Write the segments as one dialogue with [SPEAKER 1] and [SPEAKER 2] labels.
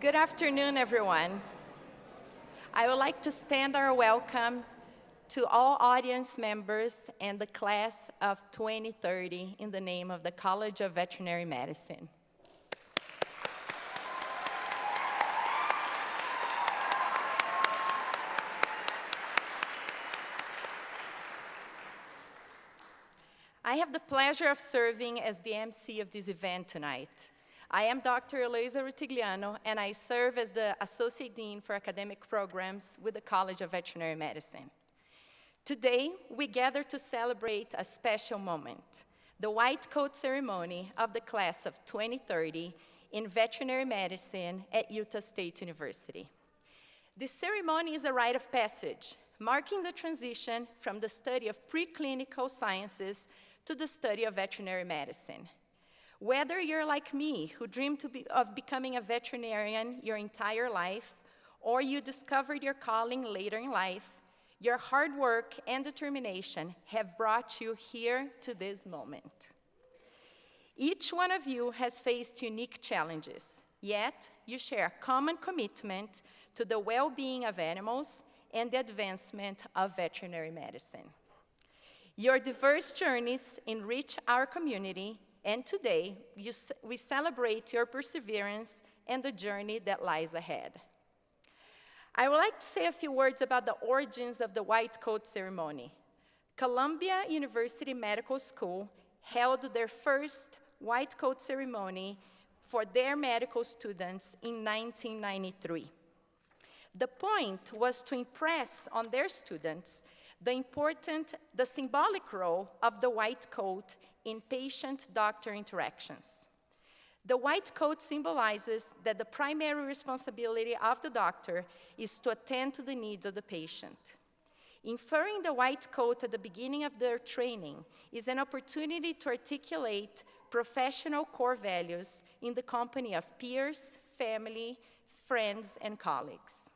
[SPEAKER 1] Good afternoon, everyone. I would like to extend our welcome to all audience members and the class of 2030 in the name of the College of Veterinary Medicine. I have the pleasure of serving as the MC of this event tonight. I am Dr. Eloisa Rutigliano, and I serve as the Associate Dean for Academic Programs with the College of Veterinary Medicine. Today, we gather to celebrate a special moment, the white coat ceremony of the class of 2030 in veterinary medicine at Utah State University. This ceremony is a rite of passage, marking the transition from the study of preclinical sciences to the study of veterinary medicine. Whether you're like me, who dreamed of becoming a veterinarian your entire life, or you discovered your calling later in life, your hard work and determination have brought you here to this moment. Each one of you has faced unique challenges, yet you share a common commitment to the well-being of animals and the advancement of veterinary medicine. Your diverse journeys enrich our community, and today, we celebrate your perseverance and the journey that lies ahead. I would like to say a few words about the origins of the white coat ceremony. Columbia University Medical School held their first white coat ceremony for their medical students in 1993. The point was to impress on their students the symbolic role of the white coat in patient-doctor interactions. The white coat symbolizes that the primary responsibility of the doctor is to attend to the needs of the patient. Inferring the white coat at the beginning of their training is an opportunity to articulate professional core values in the company of peers, family, friends, and colleagues.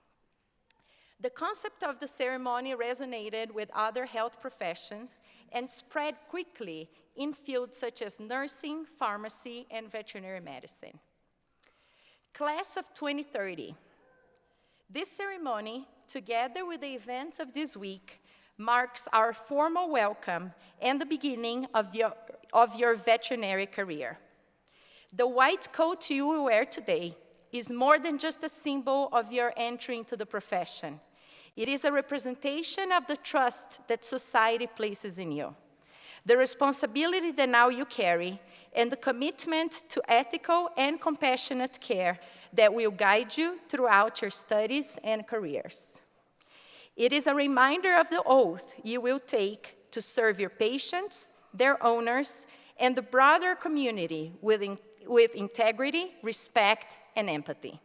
[SPEAKER 1] The concept of the ceremony resonated with other health professions and spread quickly in fields such as nursing, pharmacy, and veterinary medicine. Class of 2030. This ceremony, together with the events of this week, marks our formal welcome and the beginning of your veterinary career. The white coat you will wear today is more than just a symbol of your entry into the profession. It is a representation of the trust that society places in you, the responsibility that now you carry, and the commitment to ethical and compassionate care that will guide you throughout your studies and careers. It is a reminder of the oath you will take to serve your patients, their owners, and the broader community with integrity, respect, and empathy.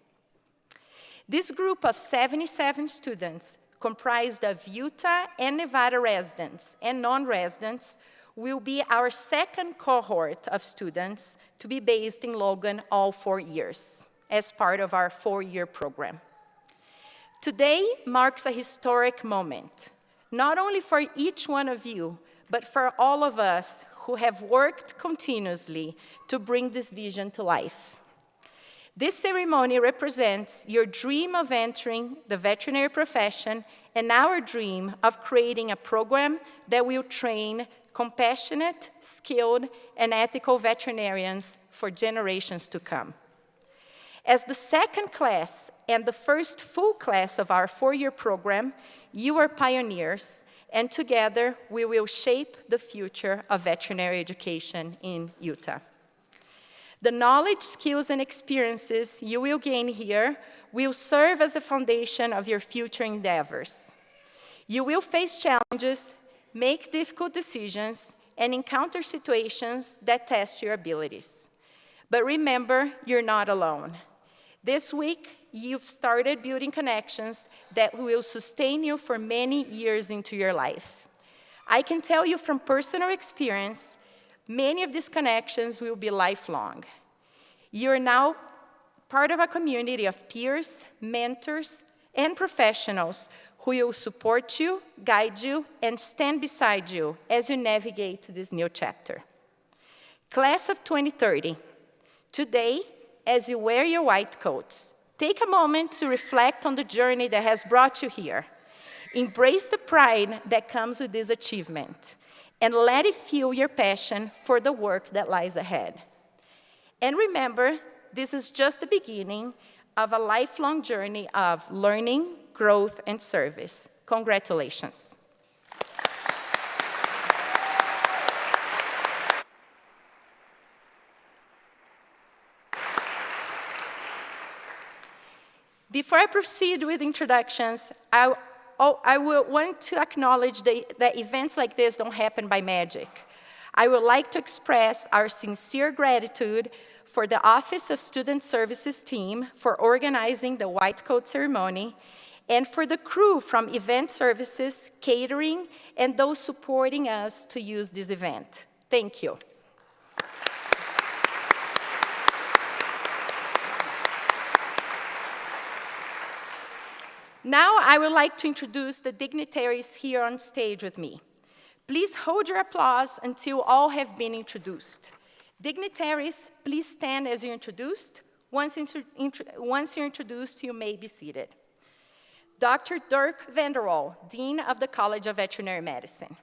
[SPEAKER 1] This group of 77 students, comprised of Utah and Nevada residents and non-residents, will be our second cohort of students to be based in Logan all 4 years, as part of our 4-year program. Today marks a historic moment, not only for each one of you, but for all of us who have worked continuously to bring this vision to life. This ceremony represents your dream of entering the veterinary profession and our dream of creating a program that will train compassionate, skilled, and ethical veterinarians for generations to come. As the second class and the first full class of our 4-year program, you are pioneers, and together we will shape the future of veterinary education in Utah. The knowledge, skills, and experiences you will gain here will serve as a foundation of your future endeavors. You will face challenges, make difficult decisions, and encounter situations that test your abilities. But remember, you're not alone. This week, you've started building connections that will sustain you for many years into your life. I can tell you from personal experience, many of these connections will be lifelong. You're now part of a community of peers, mentors, and professionals who will support you, guide you, and stand beside you as you navigate this new chapter. Class of 2030, today, as you wear your white coats, Take a moment to reflect on the journey that has brought you here. Embrace the pride that comes with this achievement, and let it fuel your passion for the work that lies ahead. And remember, this is just the beginning of a lifelong journey of learning, growth, and service. Congratulations. Before I proceed with introductions, I will want to acknowledge that events like this don't happen by magic. I would like to express our sincere gratitude for the Office of Student Services team for organizing the white coat ceremony, and for the crew from Event Services, Catering, and those supporting us to use this event. Thank you. Now I would like to introduce the dignitaries here on stage with me. Please hold your applause until all have been introduced. Dignitaries, please stand as you're introduced. Once you're introduced, you may be seated. Dr. Dirk Vanderwall, Dean of the College of Veterinary Medicine.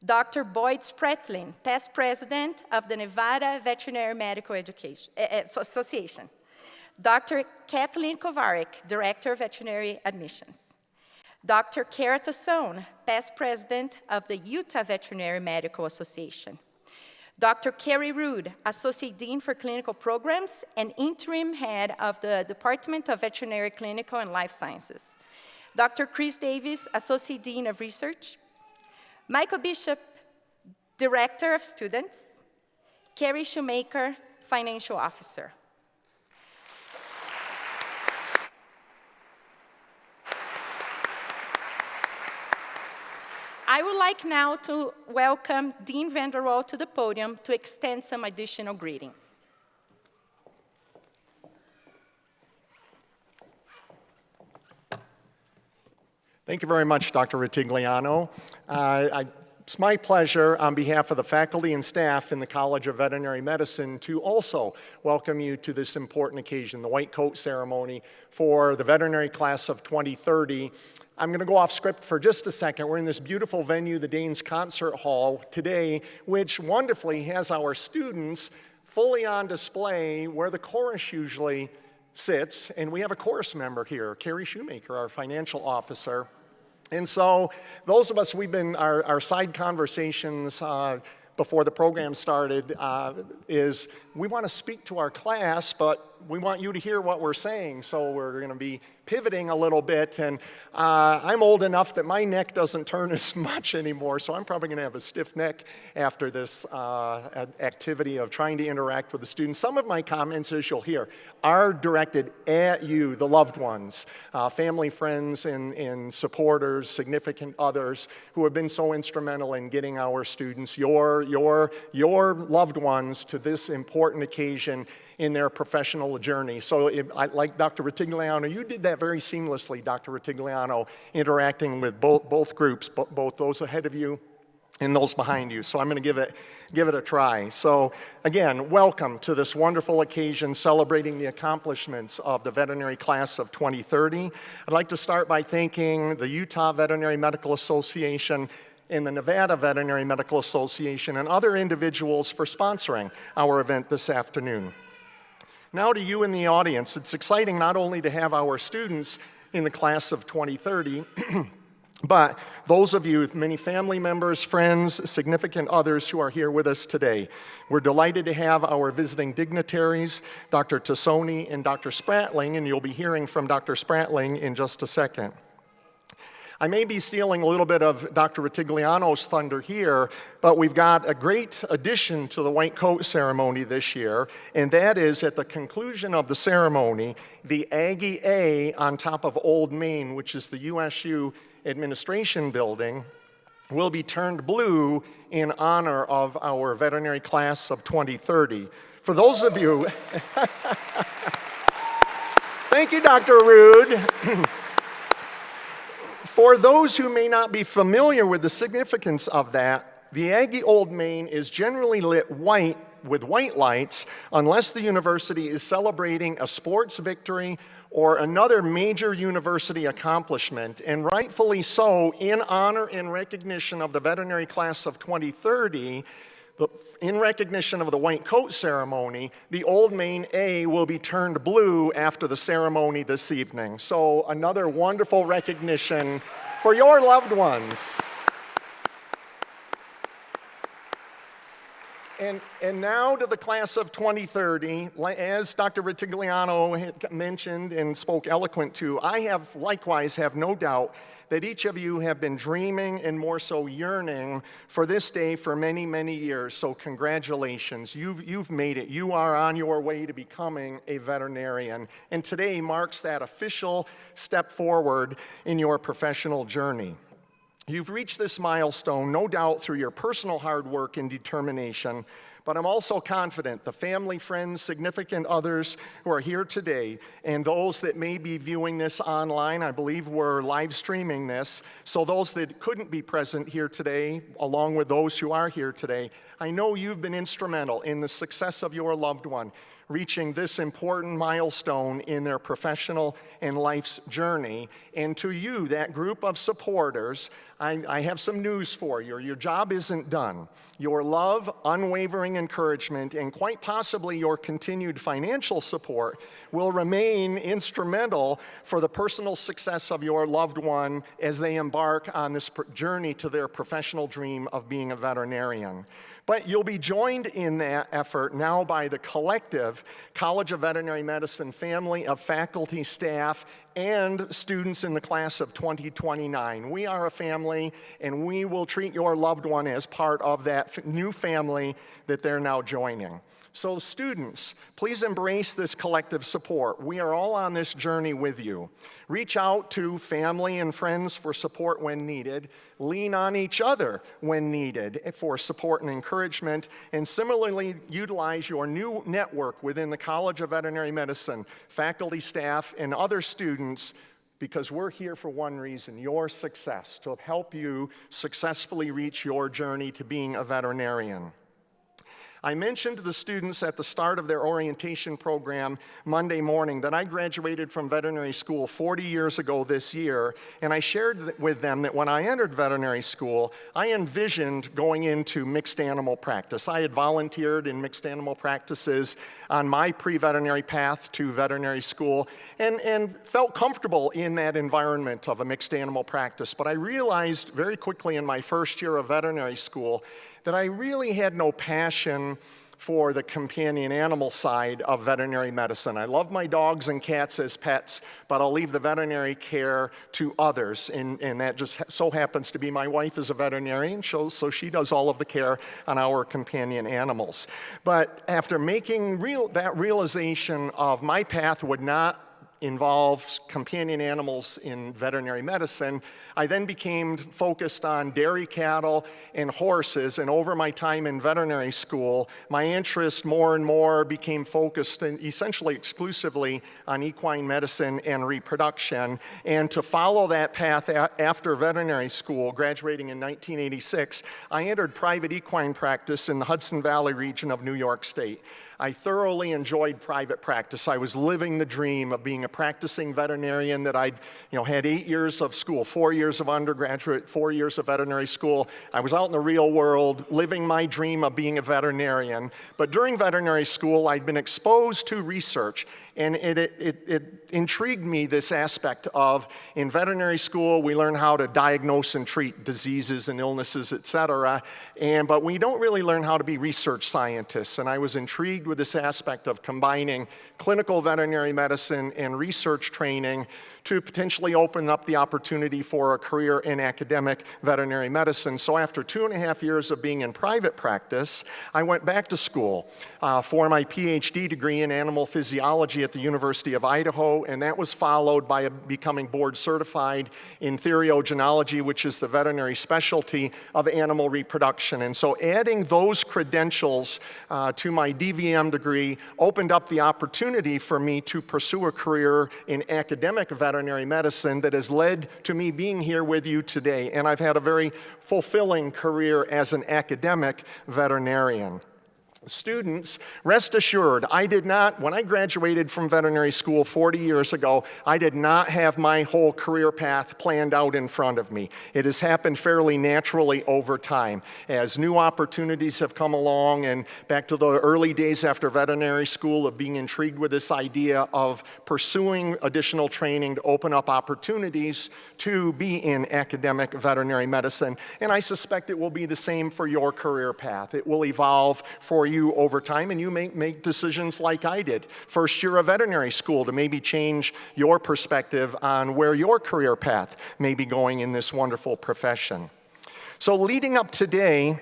[SPEAKER 1] Dr. Boyd Spratlin, past president of the Nevada Veterinary Medical Association. Dr. Kathleen Kovarik, Director of Veterinary Admissions. Dr. Kara Tassone, past president of the Utah Veterinary Medical Association. Dr. Carrie Rood, Associate Dean for Clinical Programs and interim head of the Department of Veterinary Clinical and Life Sciences. Dr. Chris Davis, Associate Dean of Research. Michael Bishop, Director of Students. Carrie Shoemaker, Financial Officer. I would like now to welcome Dean Vanderwall to the podium to extend some additional greetings.
[SPEAKER 2] Thank you very much, Dr. Ritigliano. It's my pleasure on behalf of the faculty and staff in the College of Veterinary Medicine to also welcome you to this important occasion, the white coat ceremony for the veterinary class of 2030. I'm going to go off script for just a second. We're in this beautiful venue, the Daines Concert Hall today, which wonderfully has our students fully on display where the chorus usually sits. And we have a chorus member here, Carrie Shoemaker, our financial officer. And so those of us, our side conversations before the program started is we want to speak to our class, but we want you to hear what we're saying. So we're going to be pivoting a little bit, and I'm old enough that my neck doesn't turn as much anymore, so I'm probably going to have a stiff neck after this activity of trying to interact with the students. Some of my comments, as you'll hear, are directed at you, the loved ones, family, friends, and supporters, significant others who have been so instrumental in getting our students, your loved ones, to this important occasion in their professional journey. So like Dr. Ritigliano, you did that very seamlessly, Dr. Ritigliano, interacting with both groups, both those ahead of you and those behind you. So I'm going to give it a try. So again, welcome to this wonderful occasion celebrating the accomplishments of the veterinary class of 2030. I'd like to start by thanking the Utah Veterinary Medical Association and the Nevada Veterinary Medical Association and other individuals for sponsoring our event this afternoon. Now to you in the audience, it's exciting not only to have our students in the class of 2030, but those of you, many family members, friends, significant others who are here with us today. We're delighted to have our visiting dignitaries, Dr. Tassone and Dr. Spratling, and you'll be hearing from Dr. Spratling in just a second. I may be stealing a little bit of Dr. Ritigliano's thunder here, but we've got a great addition to the white coat ceremony this year, and that is at the conclusion of the ceremony, the Aggie A on top of Old Main, which is the USU administration building, will be turned blue in honor of our veterinary class of 2030. For those of you, thank you, Dr. Rood. For those who may not be familiar with the significance of that, the Aggie Old Main is generally lit white with white lights unless the university is celebrating a sports victory or another major university accomplishment, and rightfully so, in honor and recognition of the veterinary class of 2030, in recognition of the white coat ceremony, the Old Main A will be turned blue after the ceremony this evening. So another wonderful recognition for your loved ones. And now to the class of 2030, as Dr. Ritigliano had mentioned and spoke eloquent to, I likewise have no doubt that each of you have been dreaming and more so yearning for this day for many, many years. So congratulations, you've made it. You are on your way to becoming a veterinarian. And today marks that official step forward in your professional journey. You've reached this milestone, no doubt, through your personal hard work and determination, but I'm also confident the family, friends, significant others who are here today, and those that may be viewing this online, I believe we're live streaming this, so those that couldn't be present here today, along with those who are here today, I know you've been instrumental in the success of your loved one, reaching this important milestone in their professional and life's journey. And to you, that group of supporters, I have some news for you. Your job isn't done. Your love, unwavering encouragement, and quite possibly your continued financial support will remain instrumental for the personal success of your loved one as they embark on this journey to their professional dream of being a veterinarian. But you'll be joined in that effort now by the collective College of Veterinary Medicine family of faculty, staff, and students in the class of 2029. We are a family, and we will treat your loved one as part of that new family that they're now joining. So students, please embrace this collective support. We are all on this journey with you. Reach out to family and friends for support when needed. Lean on each other when needed for support and encouragement. And similarly, utilize your new network within the College of Veterinary Medicine, faculty, staff, and other students, because we're here for one reason, your success, to help you successfully reach your journey to being a veterinarian. I mentioned to the students at the start of their orientation program Monday morning that I graduated from veterinary school 40 years ago this year, and I shared with them that when I entered veterinary school, I envisioned going into mixed animal practice. I had volunteered in mixed animal practices on my pre-veterinary path to veterinary school and felt comfortable in that environment of a mixed animal practice. But I realized very quickly in my first year of veterinary school that I really had no passion for the companion animal side of veterinary medicine. I love my dogs and cats as pets, but I'll leave the veterinary care to others, and that just so happens to be my wife is a veterinarian, so she does all of the care on our companion animals. But after making that realization of my path would not involve companion animals in veterinary medicine, I then became focused on dairy cattle and horses, and over my time in veterinary school, my interest more and more became focused essentially exclusively on equine medicine and reproduction. And to follow that path after veterinary school, graduating in 1986, I entered private equine practice in the Hudson Valley region of New York State. I thoroughly enjoyed private practice. I was living the dream of being a practicing veterinarian that I'd had 8 years of school, 4 years of undergraduate, 4 years of veterinary school. I was out in the real world living my dream of being a veterinarian. But during veterinary school, I'd been exposed to research, and it intrigued me, this aspect of, in veterinary school, we learn how to diagnose and treat diseases and illnesses, et cetera, but we don't really learn how to be research scientists. And I was intrigued with this aspect of combining clinical veterinary medicine and research training to potentially open up the opportunity for a career in academic veterinary medicine. So after 2.5 years of being in private practice, I went back to school for my PhD degree in animal physiology at the University of Idaho, and that was followed by becoming board certified in theriogenology, which is the veterinary specialty of animal reproduction. And so adding those credentials to my DVM degree opened up the opportunity for me to pursue a career in academic veterinary medicine that has led to me being here with you today. And I've had a very fulfilling career as an academic veterinarian. Students, rest assured, when I graduated from veterinary school 40 years ago, I did not have my whole career path planned out in front of me. It has happened fairly naturally over time. As new opportunities have come along, and back to the early days after veterinary school of being intrigued with this idea of pursuing additional training to open up opportunities to be in academic veterinary medicine. And I suspect it will be the same for your career path. It will evolve for you over time, and you may make decisions like I did first year of veterinary school to maybe change your perspective on where your career path may be going in this wonderful profession. So leading up today,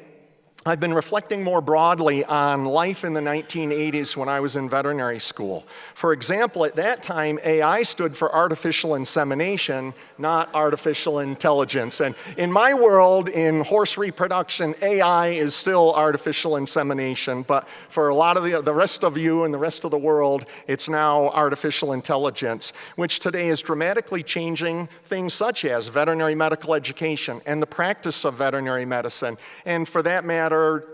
[SPEAKER 2] I've been reflecting more broadly on life in the 1980s when I was in veterinary school. For example, at that time, AI stood for artificial insemination, not artificial intelligence. And in my world, in horse reproduction, AI is still artificial insemination. But for a lot of the rest of you and the rest of the world, it's now artificial intelligence, which today is dramatically changing things such as veterinary medical education and the practice of veterinary medicine. And for that matter,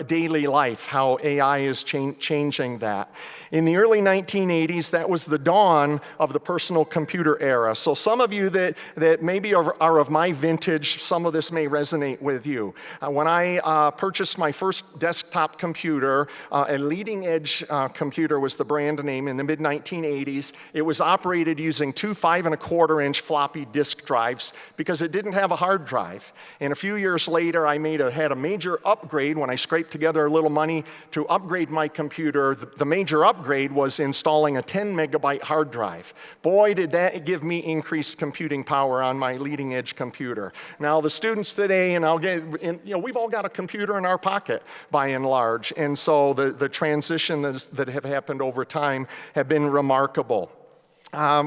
[SPEAKER 2] daily life, how AI is changing that. In the early 1980s, that was the dawn of the personal computer era. So some of you that maybe are of my vintage, some of this may resonate with you. When I purchased my first desktop computer, a leading edge computer was the brand name in the mid-1980s. It was operated using two 5.25-inch floppy disk drives because it didn't have a hard drive. And a few years later, I had a major upgrade when I scraped together a little money to upgrade my computer. The major upgrade was installing a 10-megabyte hard drive. Boy, did that give me increased computing power on my leading-edge computer. Now, the students today, we've all got a computer in our pocket, by and large, and so the transition that have happened over time have been remarkable.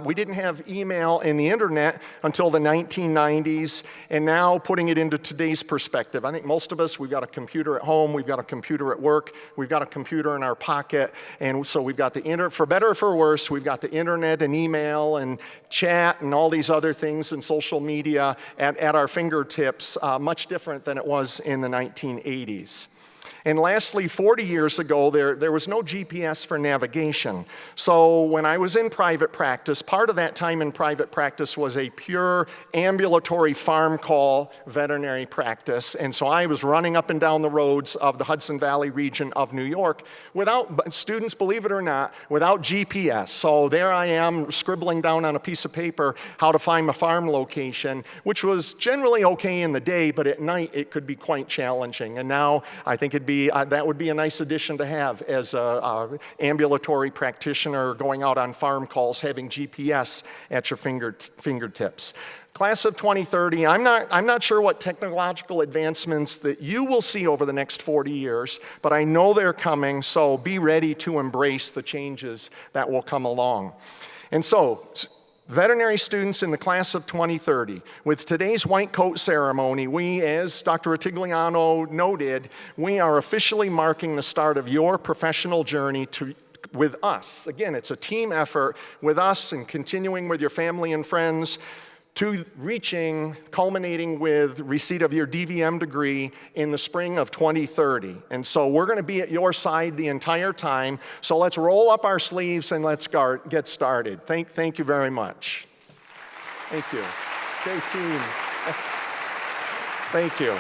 [SPEAKER 2] We didn't have email and the internet until the 1990s, and now putting it into today's perspective, I think most of us, we've got a computer at home, we've got a computer at work, we've got a computer in our pocket, and so we've got the internet, for better or for worse, we've got the internet and email and chat and all these other things and social media at our fingertips, much different than it was in the 1980s. And lastly, 40 years ago, there was no GPS for navigation. So when I was in private practice, part of that time in private practice was a pure ambulatory farm call veterinary practice. And so I was running up and down the roads of the Hudson Valley region of New York without, students, believe it or not, without GPS. So there I am scribbling down on a piece of paper how to find my farm location, which was generally okay in the day, but at night it could be quite challenging. And now I think that would be a nice addition to have as an ambulatory practitioner going out on farm calls, having GPS at your fingertips. Class of 2030, I'm not sure what technological advancements that you will see over the next 40 years, but I know they're coming, so be ready to embrace the changes that will come along. And so, veterinary students in the class of 2030, with today's white coat ceremony, we, as Dr. Ritigliano noted, we are officially marking the start of your professional journey with us. Again, it's a team effort with us and continuing with your family and friends to culminating with receipt of your DVM degree in the spring of 2030. And so we're going to be at your side the entire time. So let's roll up our sleeves and let's get started. Thank you very much. Thank you. Okay, team. Thank you.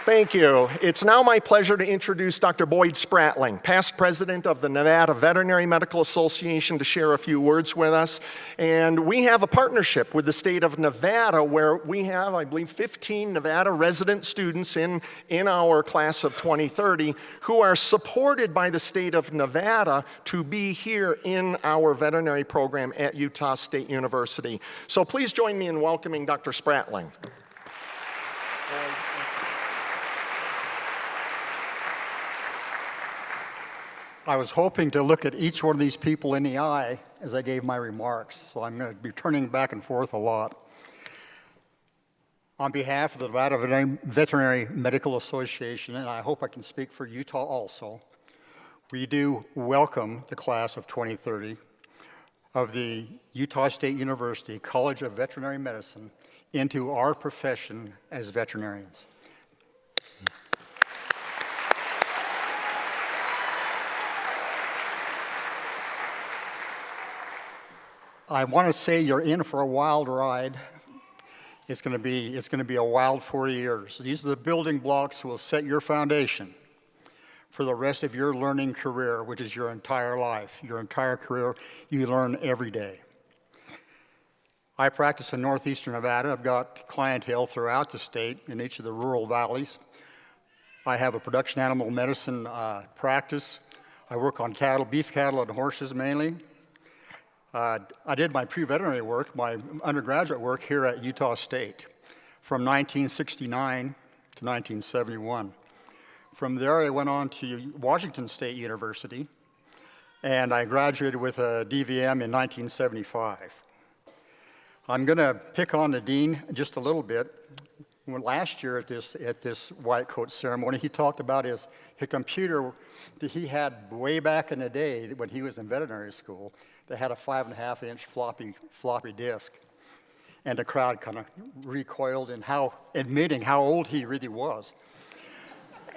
[SPEAKER 2] Thank you. It's now my pleasure to introduce Dr. Boyd Spratling, past president of the Nevada Veterinary Medical Association, to share a few words with us. And we have a partnership with the state of Nevada where we have, I believe, 15 Nevada resident students in our class of 2030 who are supported by the state of Nevada to be here in our veterinary program at Utah State University. So please join me in welcoming Dr. Spratling.
[SPEAKER 3] I was hoping to look at each one of these people in the eye as I gave my remarks, so I'm going to be turning back and forth a lot. On behalf of the Nevada Veterinary Medical Association, and I hope I can speak for Utah also, we do welcome the class of 2030 of the Utah State University College of Veterinary Medicine into our profession as veterinarians. I want to say you're in for a wild ride. It's going to be a wild 40 years. These are the building blocks that will set your foundation for the rest of your learning career, which is your entire life, your entire career. You learn every day. I practice in northeastern Nevada. I've got clientele throughout the state in each of the rural valleys. I have a production animal medicine practice. I work on cattle, beef cattle and horses mainly. I did my pre-veterinary work, my undergraduate work here at Utah State from 1969 to 1971. From there, I went on to Washington State University, and I graduated with a DVM in 1975. I'm going to pick on the dean just a little bit. Last year at this white coat ceremony, he talked about his computer that he had way back in the day when he was in veterinary school that had a 5.5-inch floppy disk. And the crowd kind of recoiled in admitting how old he really was.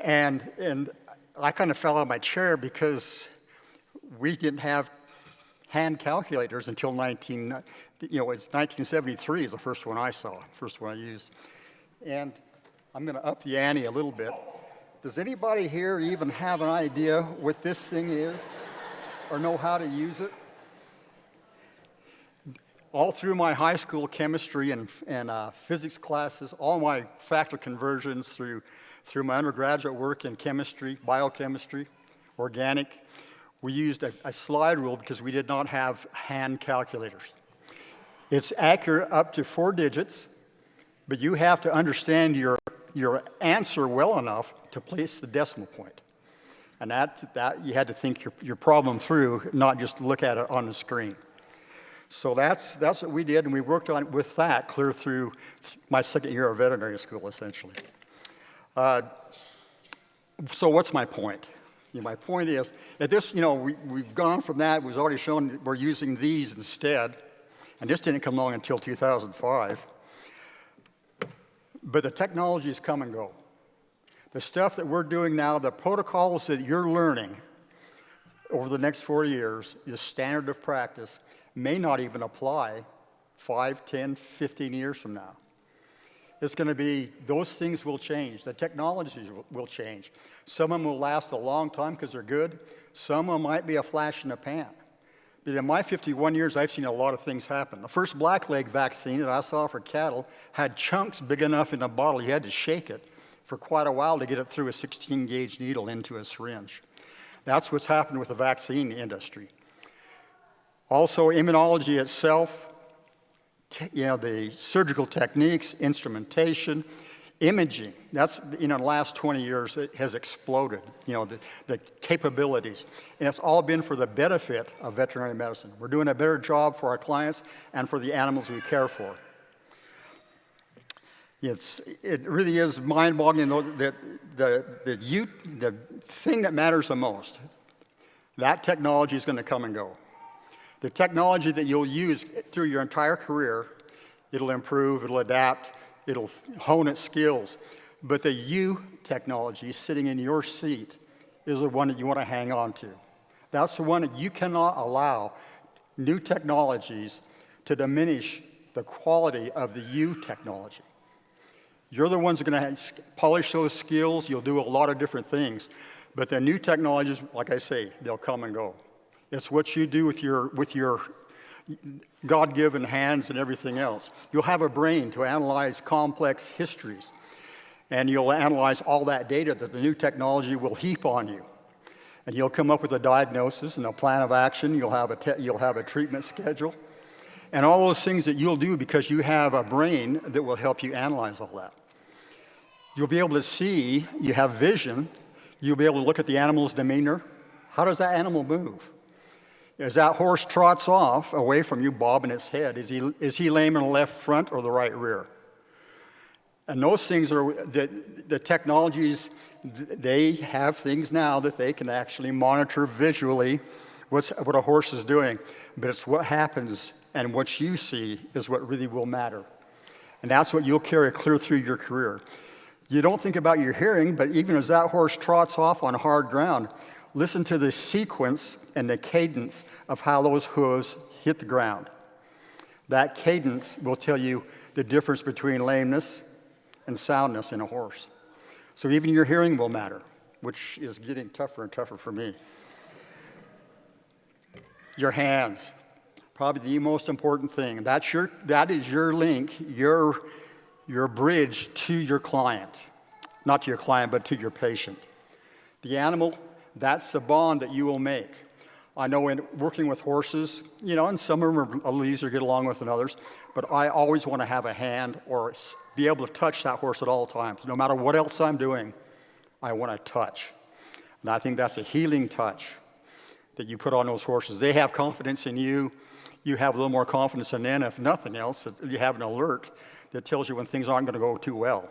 [SPEAKER 3] And I kind of fell out of my chair because we didn't have hand calculators until 1973 is the first one I saw, first one I used. And I'm going to up the ante a little bit. Does anybody here even have an idea what this thing is or know how to use it? All through my high school chemistry and physics classes, all my factor conversions through my undergraduate work in chemistry, biochemistry, organic, we used a slide rule because we did not have hand calculators. It's accurate up to 4 digits, but you have to understand your answer well enough to place the decimal point. And that you had to think your problem through, not just look at it on the screen. So that's what we did, and we worked on it with that clear through my second year of veterinary school, essentially. So what's my point? My point is that this, we've gone from that. It was already shown that we're using these instead, and this didn't come along until 2005. But the technologies come and go. The stuff that we're doing now, the protocols that you're learning over the next 4 years is standard of practice, may not even apply 5, 10, 15 years from now. It's going to be, those things will change. The technologies will change. Some of them will last a long time because they're good. Some of them might be a flash in the pan. But in my 51 years, I've seen a lot of things happen. The first blackleg vaccine that I saw for cattle had chunks big enough in a bottle you had to shake it for quite a while to get it through a 16-gauge needle into a syringe. That's what's happened with the vaccine industry. Also, immunology itself, the surgical techniques, instrumentation, imaging, that's, in the last 20 years, it has exploded, the capabilities. And it's all been for the benefit of veterinary medicine. We're doing a better job for our clients and for the animals we care for. It really is mind-boggling that the thing that matters the most, that technology is going to come and go. The technology that you'll use through your entire career, it'll improve, it'll adapt, it'll hone its skills. But the you technology sitting in your seat is the one that you want to hang on to. That's the one that you cannot allow new technologies to diminish the quality of the you technology. You're the ones that are going to polish those skills. You'll do a lot of different things. But the new technologies, like I say, they'll come and go. It's what you do with your God-given hands and everything else. You'll have a brain to analyze complex histories, and you'll analyze all that data that the new technology will heap on you. And you'll come up with a diagnosis and a plan of action. You'll have a treatment schedule, and all those things that you'll do because you have a brain that will help you analyze all that. You'll be able to see, you have vision, you'll be able to look at the animal's demeanor. How does that animal move? As that horse trots off away from you, bobbing its head, is he lame in the left front or the right rear? And those things are, the technologies, they have things now that they can actually monitor visually what a horse is doing. But it's what happens and what you see is what really will matter. And that's what you'll carry clear through your career. You don't think about your hearing, but even as that horse trots off on hard ground, listen to the sequence and the cadence of how those hooves hit the ground. That cadence will tell you the difference between lameness and soundness in a horse. So even your hearing will matter, which is getting tougher and tougher for me. Your hands, probably the most important thing. That is your link, your bridge to your client. Not to your client, but to your patient. The animal, that's the bond that you will make. I know in working with horses, and some of them are a little easier to get along with than others, but I always want to have a hand or be able to touch that horse at all times. No matter what else I'm doing, I want to touch. And I think that's a healing touch that you put on those horses. They have confidence in you. You have a little more confidence in them. If nothing else, you have an alert that tells you when things aren't going to go too well.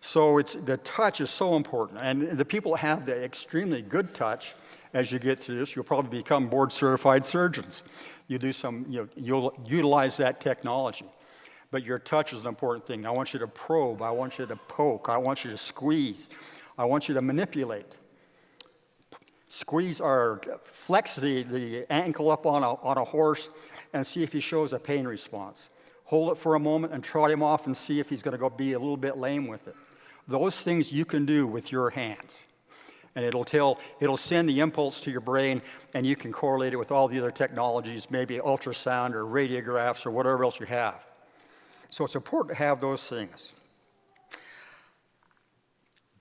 [SPEAKER 3] So the touch is so important. And the people that have the extremely good touch, as you get through this, you'll probably become board-certified surgeons. You'll utilize that technology. But your touch is an important thing. I want you to probe. I want you to poke. I want you to squeeze. I want you to manipulate. Squeeze or flex the ankle up on a horse and see if he shows a pain response. Hold it for a moment and trot him off and see if he's going to go be a little bit lame with it. Those things you can do with your hands. And it'll send the impulse to your brain, and you can correlate it with all the other technologies, maybe ultrasound or radiographs or whatever else you have. So it's important to have those things.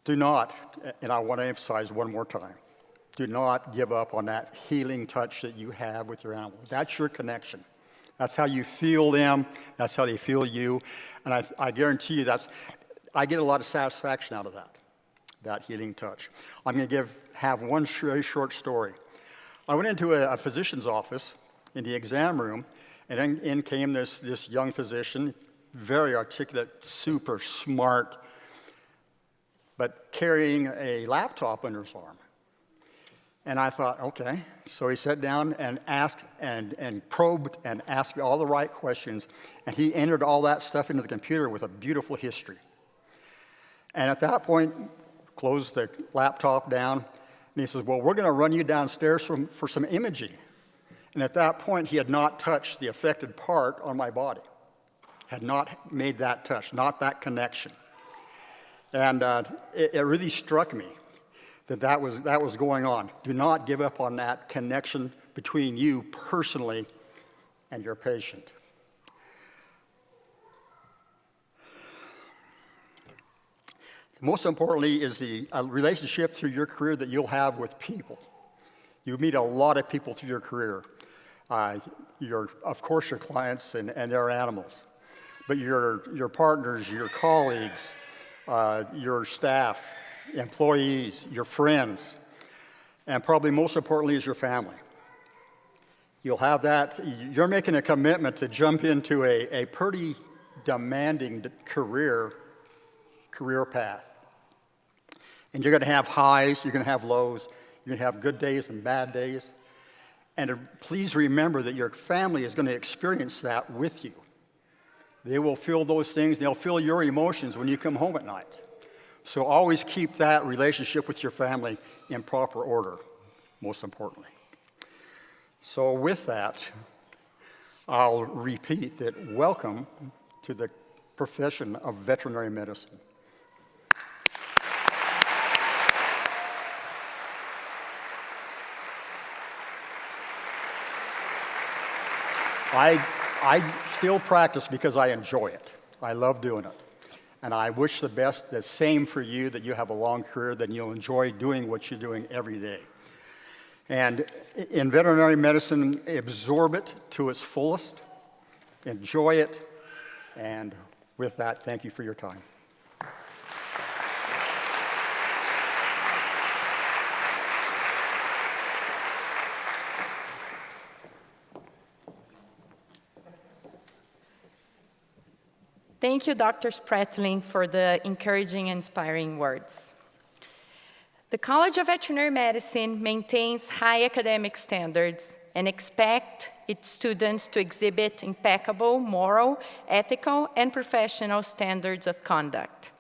[SPEAKER 3] Do not, and I want to emphasize one more time, do not give up on that healing touch that you have with your animal. That's your connection. That's how you feel them. That's how they feel you. And I guarantee you I get a lot of satisfaction out of that healing touch. I'm going to have one very short story. I went into a physician's office in the exam room, and in came this young physician, very articulate, super smart, but carrying a laptop under his arm. And I thought, okay. So he sat down and asked and probed and asked me all the right questions, and he entered all that stuff into the computer with a beautiful history. And at that point, closed the laptop down, and he says, well, we're going to run you downstairs for some imaging. And at that point, he had not touched the affected part on my body, had not made that touch, not that connection. And it really struck me that was going on. Do not give up on that connection between you personally and your patient. Most importantly is the relationship through your career that you'll have with people. You meet a lot of people through your career. Of course, your clients and their animals, but your partners, your colleagues, your staff, employees, your friends, and probably most importantly is your family. You'll have that. You're making a commitment to jump into a pretty demanding career path. And you're going to have highs, you're going to have lows, you're going to have good days and bad days. And please remember that your family is going to experience that with you. They will feel those things, they'll feel your emotions when you come home at night. So always keep that relationship with your family in proper order, most importantly. So with that, I'll repeat that welcome to the profession of veterinary medicine. I still practice because I enjoy it. I love doing it. And I wish the same for you, that you have a long career, that you'll enjoy doing what you're doing every day. And in veterinary medicine, absorb it to its fullest, enjoy it, and with that, thank you for your time.
[SPEAKER 1] Thank you, Dr. Spratling, for the encouraging and inspiring words. The College of Veterinary Medicine maintains high academic standards and expects its students to exhibit impeccable moral, ethical, and professional standards of conduct.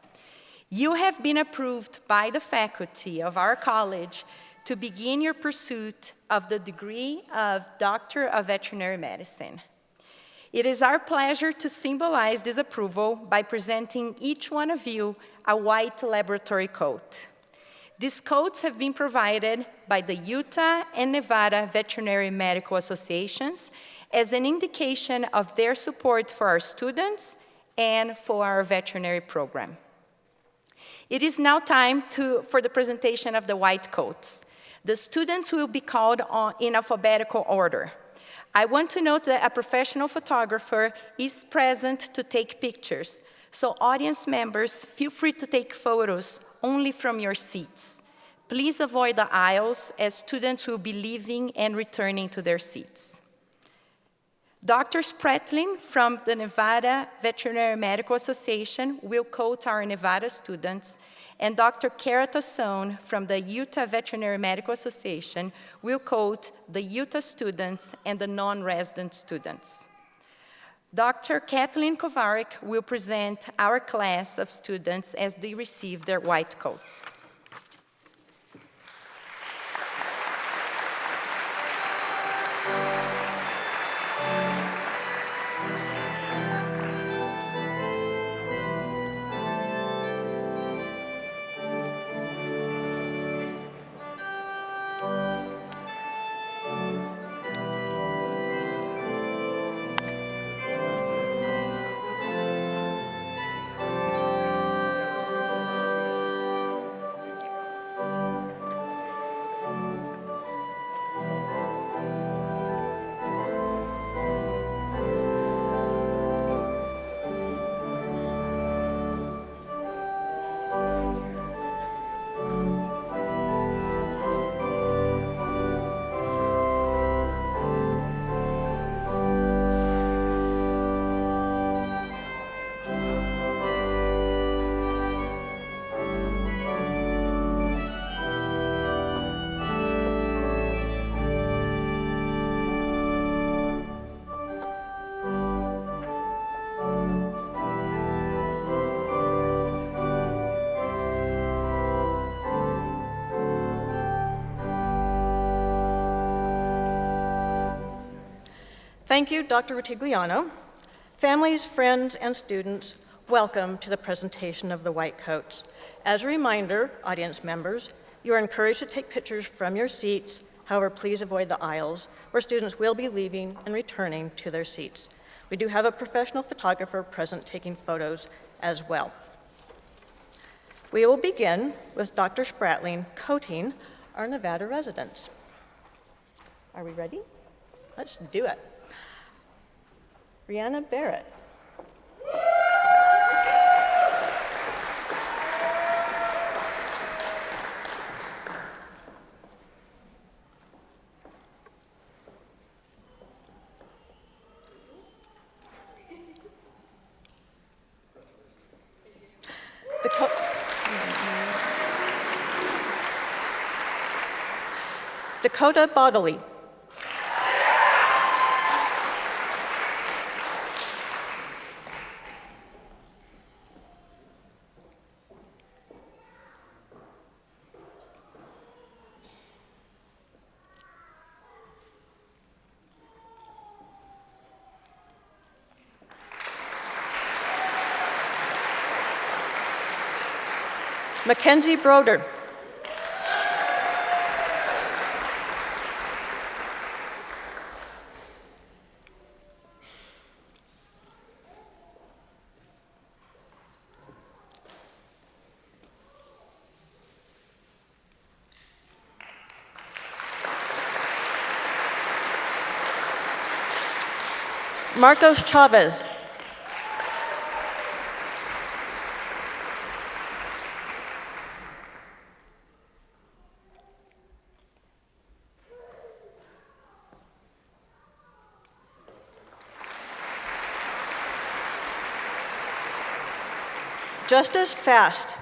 [SPEAKER 1] You have been approved by the faculty of our college to begin your pursuit of the degree of Doctor of Veterinary Medicine. It is our pleasure to symbolize this approval by presenting each one of you a white laboratory coat. These coats have been provided by the Utah and Nevada Veterinary Medical Associations as an indication of their support for our students and for our veterinary program. It is now time for the presentation of the white coats. The students will be called in alphabetical order. I want to note that a professional photographer is present to take pictures, so audience members, feel free to take photos only from your seats. Please avoid the aisles as students will be leaving and returning to their seats. Dr. Spratlin from the Nevada Veterinary Medical Association will coat our Nevada students, and Dr. Kara Tassone from the Utah Veterinary Medical Association will coat the Utah students and the non-resident students. Dr. Kathleen Kovarik will present our class of students as they receive their white coats.
[SPEAKER 4] Thank you, Dr. Rutigliano. Families, friends, and students, welcome to the presentation of the white coats. As a reminder, audience members, you are encouraged to take pictures from your seats. However, please avoid the aisles where students will be leaving and returning to their seats. We do have a professional photographer present taking photos as well. We will begin with Dr. Spratlin coating our Nevada residents. Are we ready? Let's do it. Brianna Barrett. Dakota Bodley. Mackenzie Broder. Marcos Chavez. Justice Fast.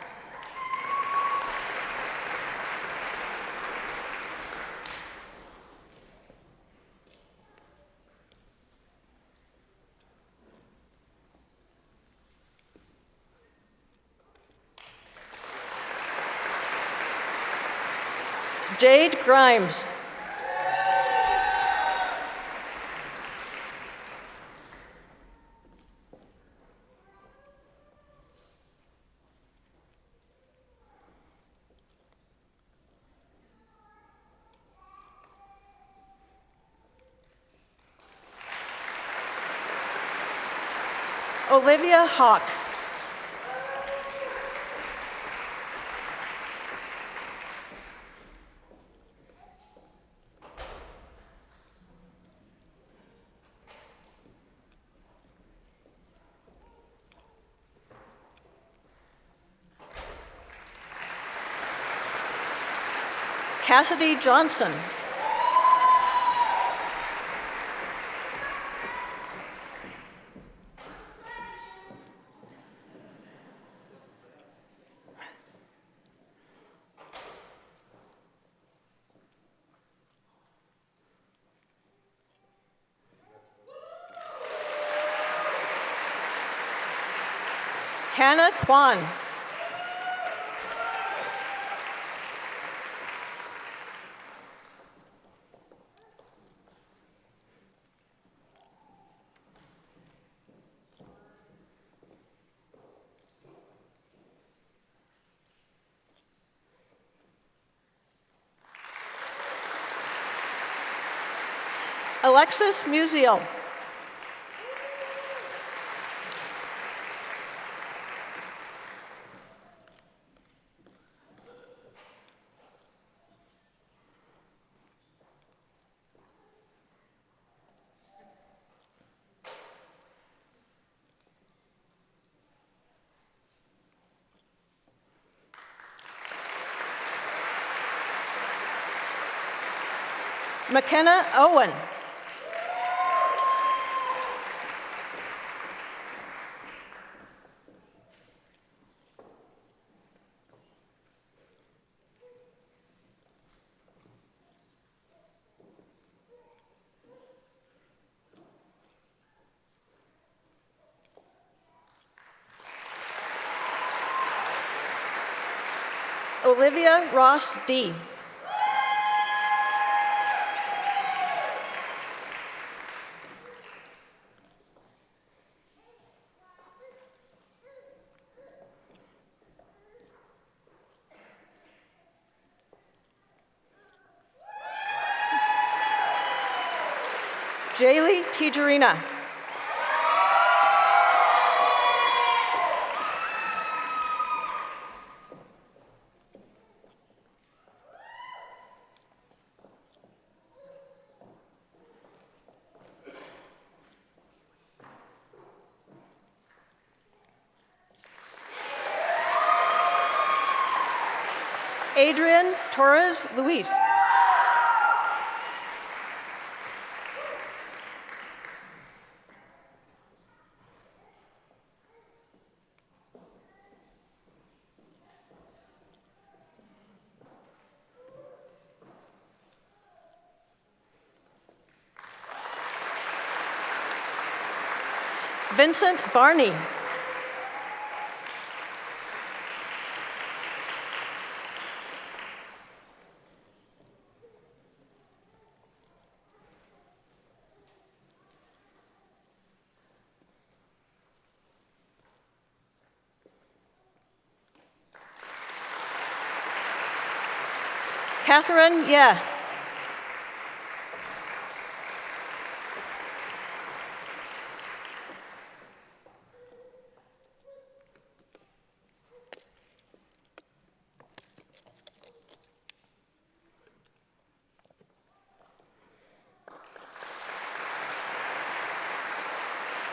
[SPEAKER 4] Jade Grimes. Olivia Hawk. Cassidy Johnson. Hannah Kwan. Alexis Musial. McKenna Owen. Olivia Ross D. Jaylee Tijerina. Adrian Torres Luis. Vincent Barney. Catherine Ye.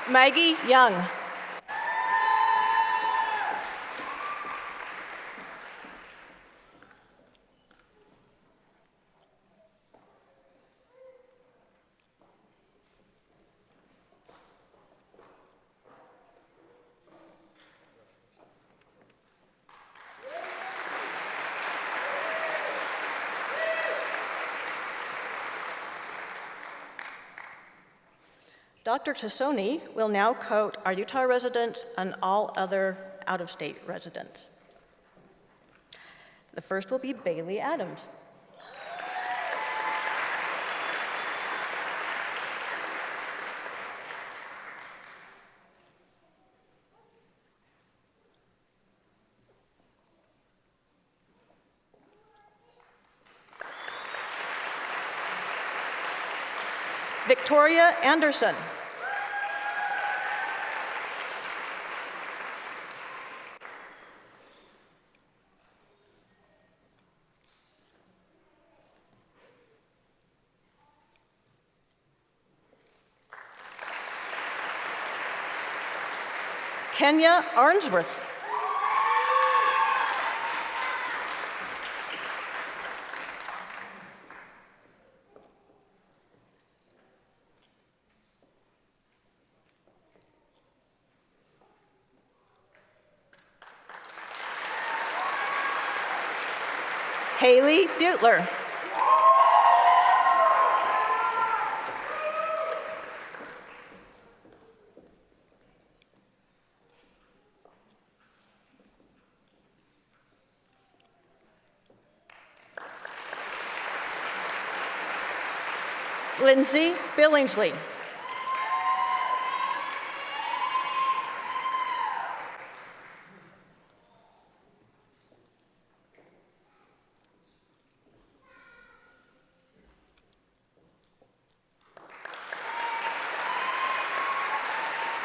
[SPEAKER 4] Maggie Young. Dr. Tassoni will now coat our Utah residents and all other out-of-state residents. The first will be Bailey Adams. Victoria Anderson. Kenya Arnsworth. Haley Butler. Lindsay Billingsley.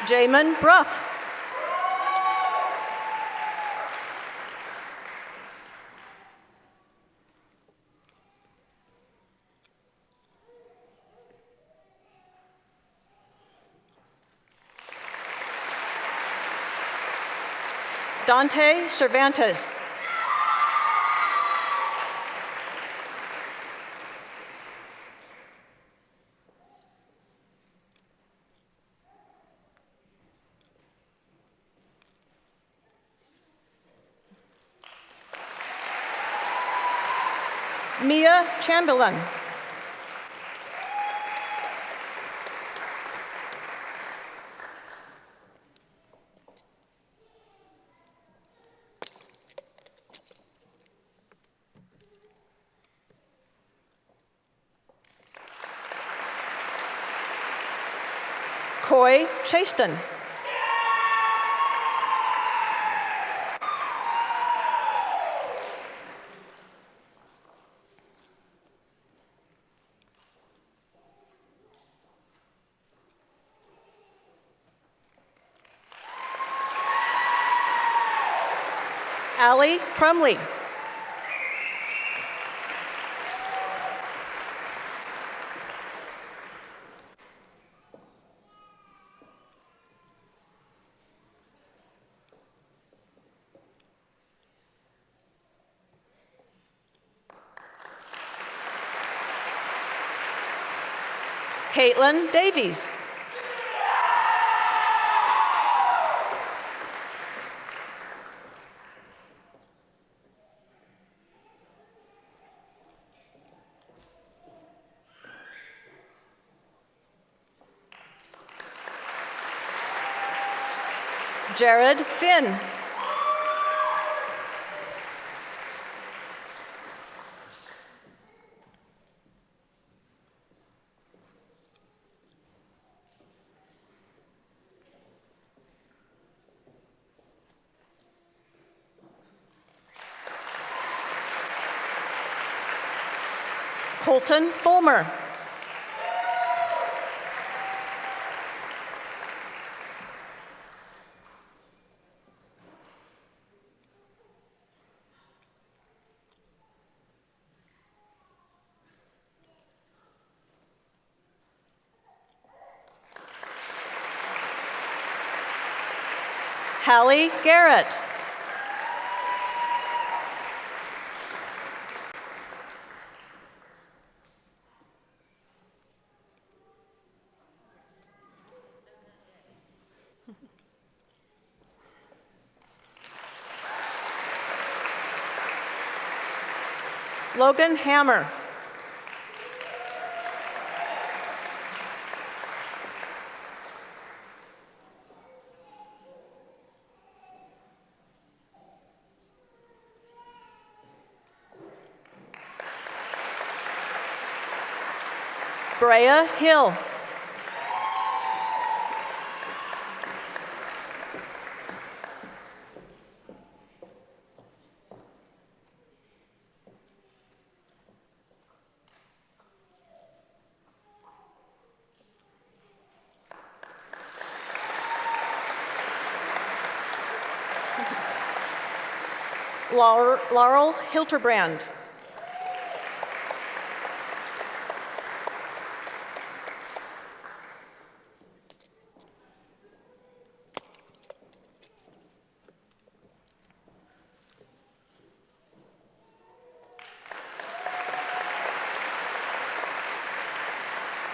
[SPEAKER 4] Jamin Bruff. Dante Cervantes. Mia Chamberlain. Coy Chaston. Allie Crumley. Caitlin Davies. Jared Finn. Colton Fulmer. Hallie Garrett. Logan Hammer. Brea Hill. Laurel Hilterbrand.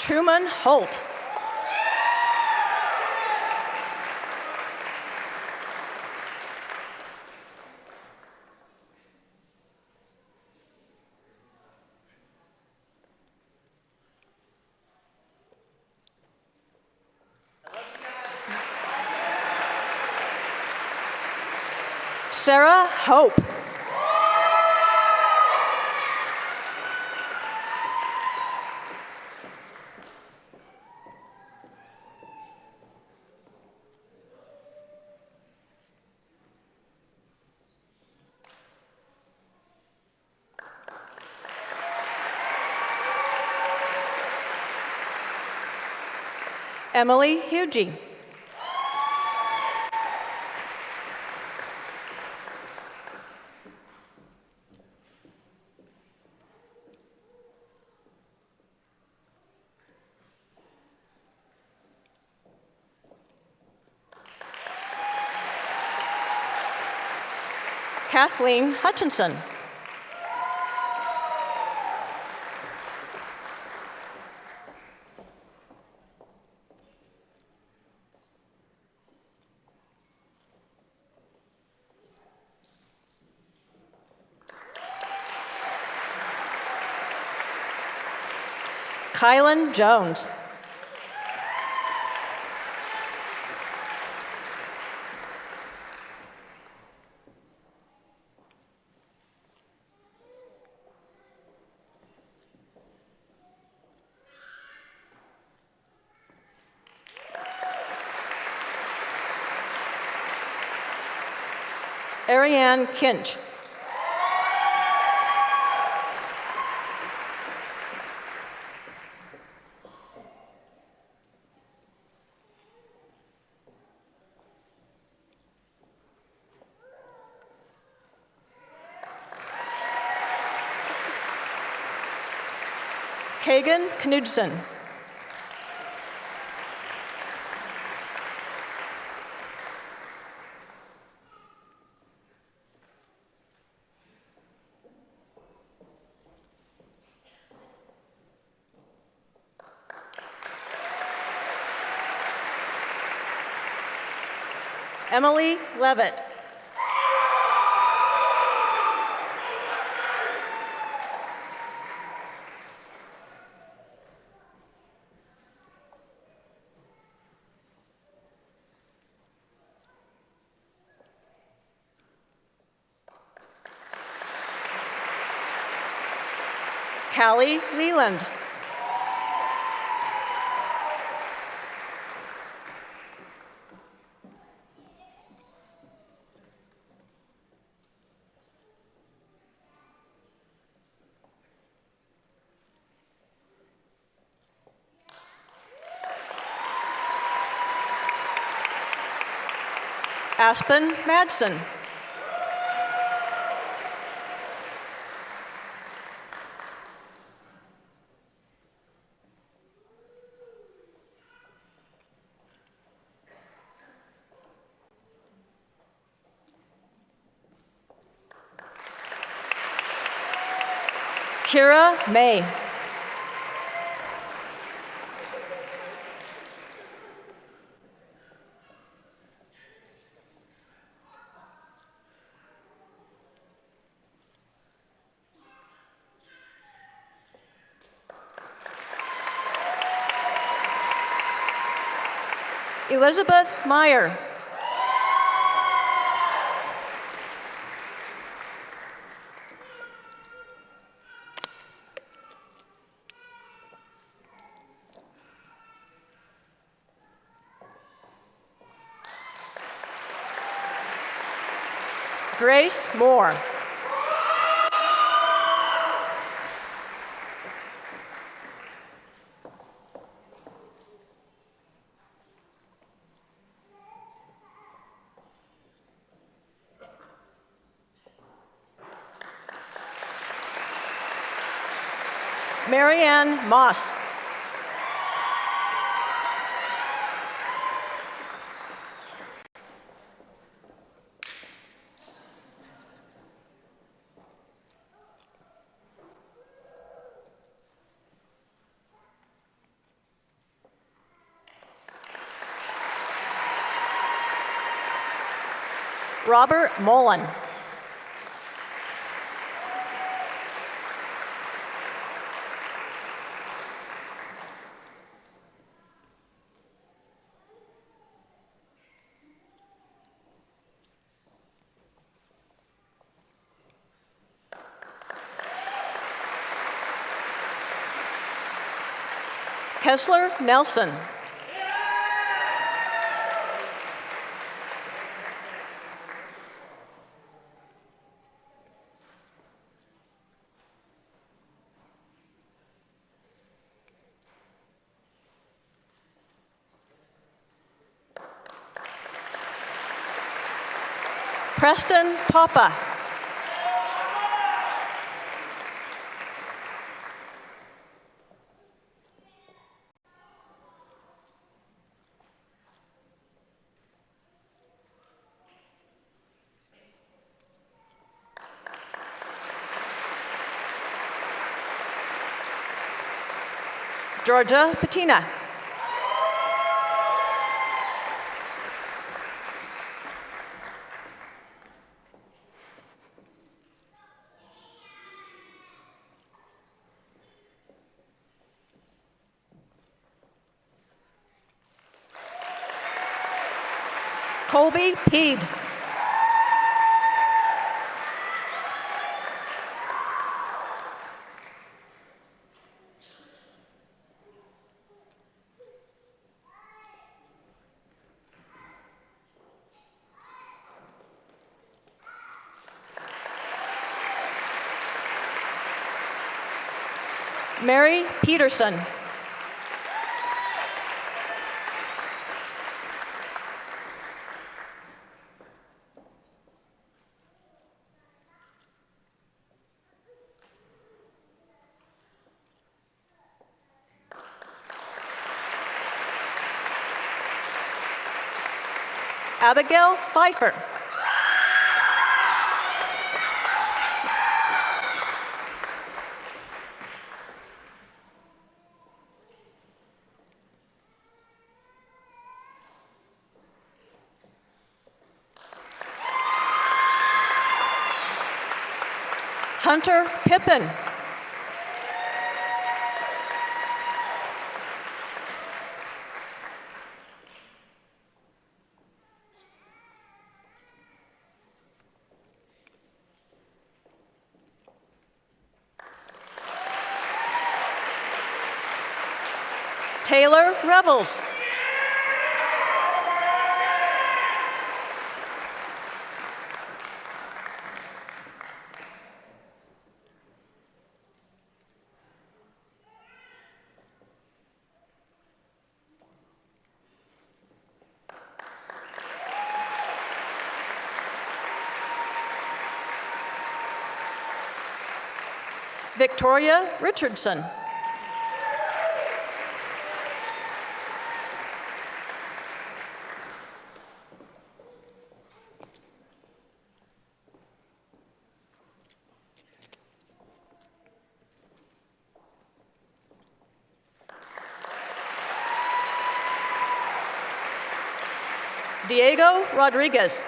[SPEAKER 4] Truman Holt. Sarah Hope. Emily Hugie. Kathleen Hutchinson. Kylan Jones. Ariane Kinch. Kagan Knudsen. Emily Levitt. Callie Leland. Aspen Madsen. Kira May. Elizabeth Meyer. Grace Moore. Marianne Moss. Robert Mullen. Kessler Nelson. Preston Papa. Georgia Patina. Colby Peed. Mary Peterson. Abigail Pfeiffer. Hunter Pippin. Taylor Revels. Victoria Richardson. Diego Rodriguez.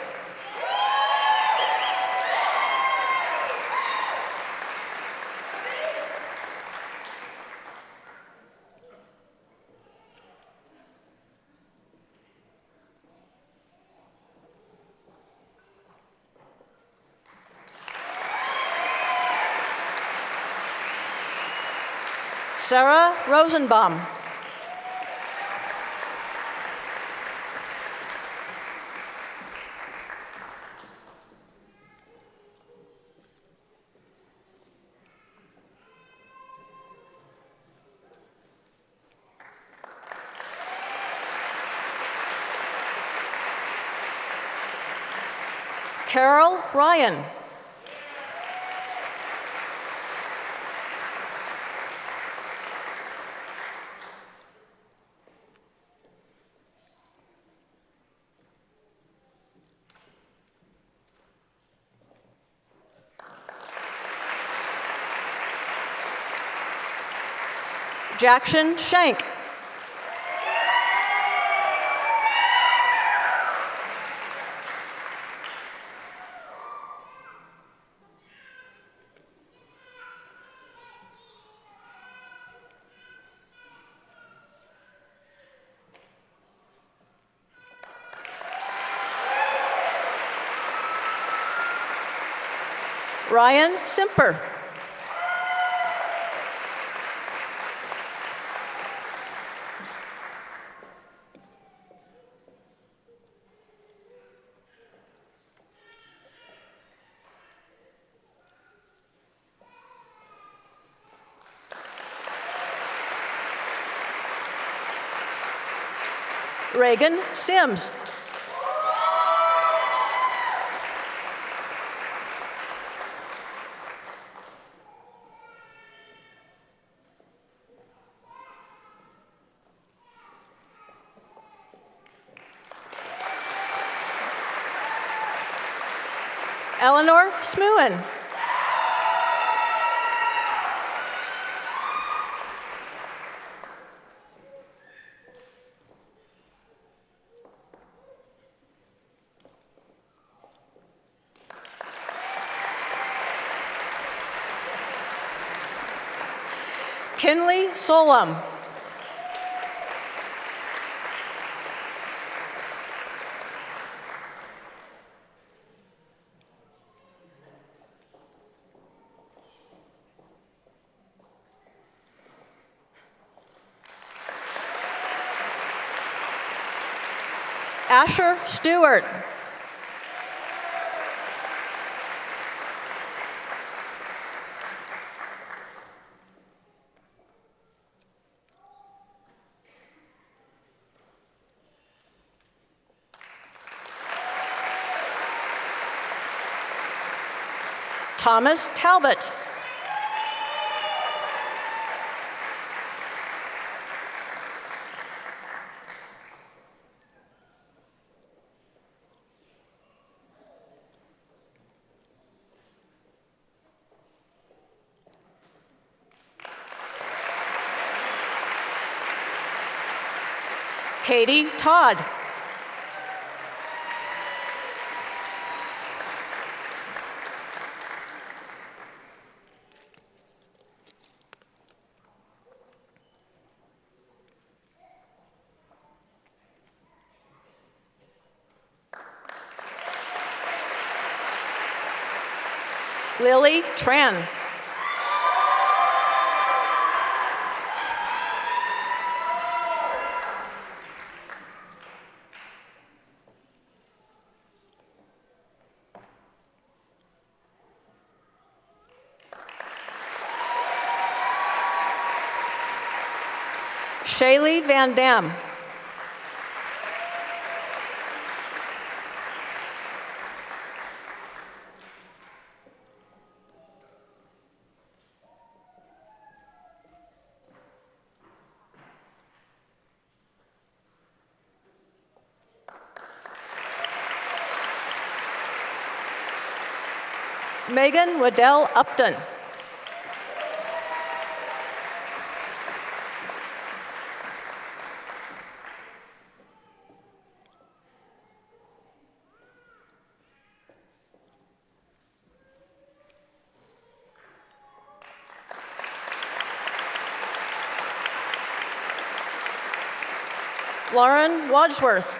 [SPEAKER 4] Sarah Rosenbaum. Carol Ryan. Jackson Shank. Ryan Simper. Reagan Sims. Eleanor Smooen. Kinley Solum. Asher Stewart. Thomas Talbot. Katie Todd. Lily Tran. Shaylee Van Dam. Megan Waddell Upton. Lauren Wadsworth.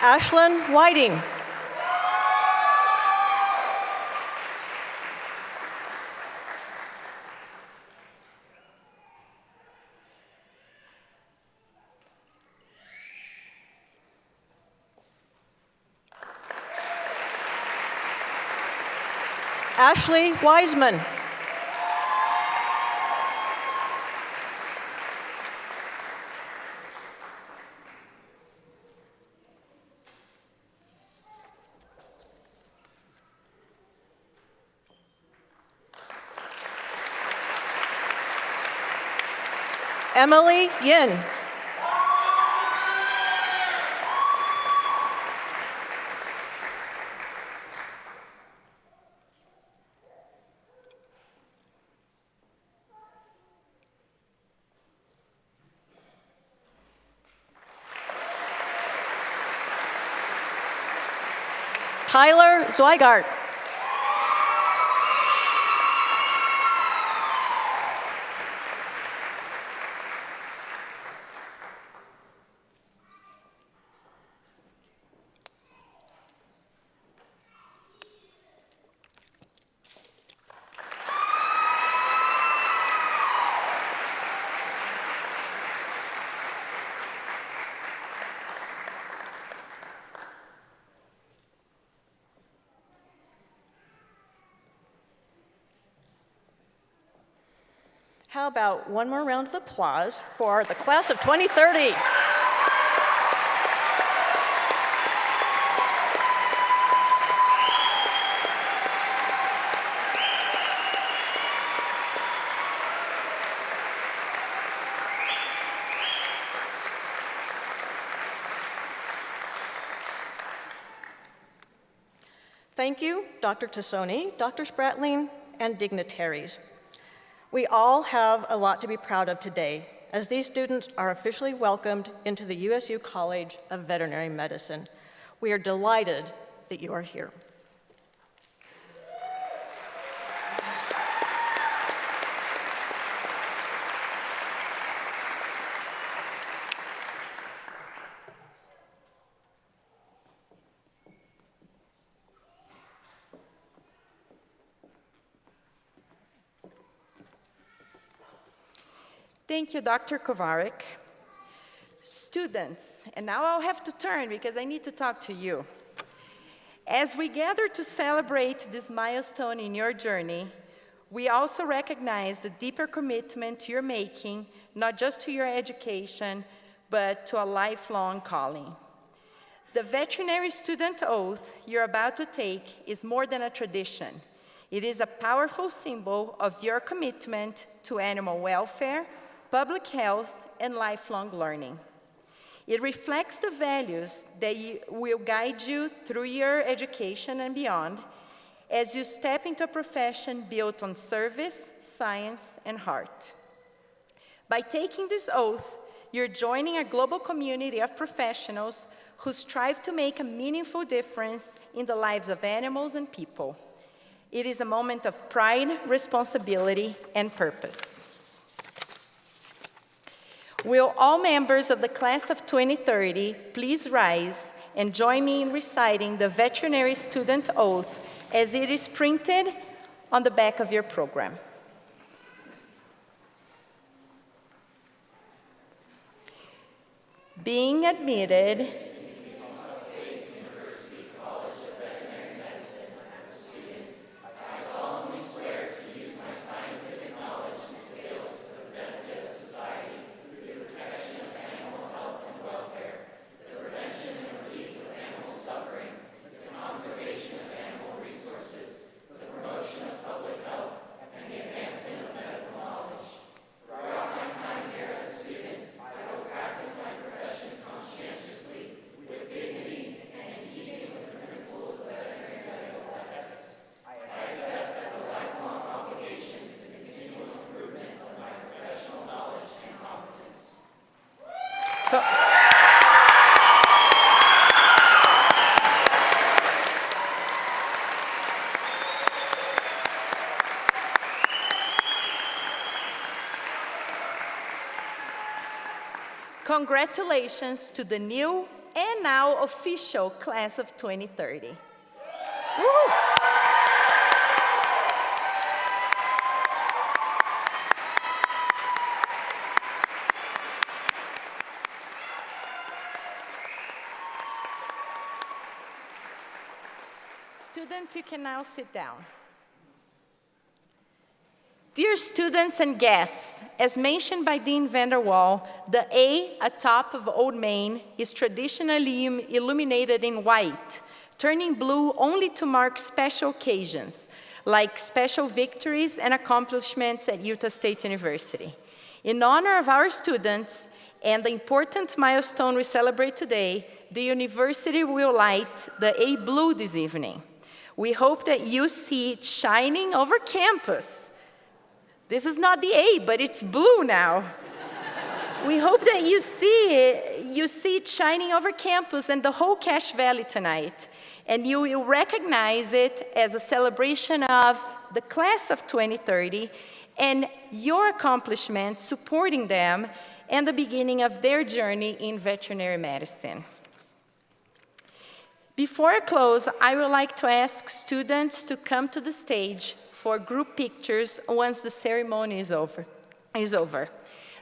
[SPEAKER 4] Ashlyn Whiting. Ashley Wiseman. Emily Yin. Tyler Zweigart. How about one more round of applause for the class of 2030? Thank you, Dr. Tassoni, Dr. Spratling, and dignitaries. We all have a lot to be proud of today, as these students are officially welcomed into the USU College of Veterinary Medicine. We are delighted that you are here.
[SPEAKER 1] Thank you, Dr. Kovarik. Students, and now I'll have to turn because I need to talk to you. As we gather to celebrate this milestone in your journey, we also recognize the deeper commitment you're making, not just to your education, but to a lifelong calling. The veterinary student oath you're about to take is more than a tradition. It is a powerful symbol of your commitment to animal welfare, public health, and lifelong learning. It reflects the values that will guide you through your education and beyond as you step into a profession built on service, science, and heart. By taking this oath, you're joining a global community of professionals who strive to make a meaningful difference in the lives of animals and people. It is a moment of pride, responsibility, and purpose. Will all members of the class of 2030 please rise and join me in reciting the veterinary student oath as it is printed on the back of your program. Being admitted Congratulations to the new and now official class of 2030. Woo! Students, you can now sit down. Dear students and guests, as mentioned by Dean Vanderwall, the A atop of Old Main is traditionally illuminated in white, turning blue only to mark special occasions, like special victories and accomplishments at Utah State University. In honor of our students and the important milestone we celebrate today, the university will light the A blue this evening. We hope that you see it shining over campus. This is not the A, but it's blue now. We hope that you see it shining over campus and the whole Cache Valley tonight. and you will recognize it as a celebration of the class of 2030 and your accomplishments supporting them and the beginning of their journey in veterinary medicine. Before I close, I would like to ask students to come to the stage for group pictures once the ceremony is over.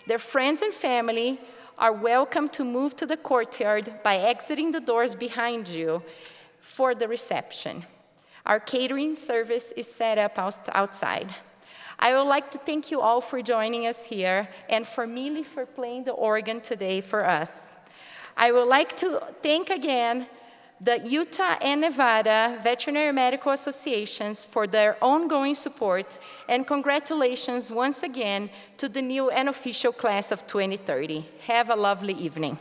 [SPEAKER 1] Their friends and family are welcome to move to the courtyard by exiting the doors behind you for the reception. Our catering service is set up outside. I would like to thank you all for joining us here and for Millie for playing the organ today for us. I would like to thank again the Utah and Nevada Veterinary Medical Associations for their ongoing support, and congratulations once again to the new and official class of 2030. Have a lovely evening.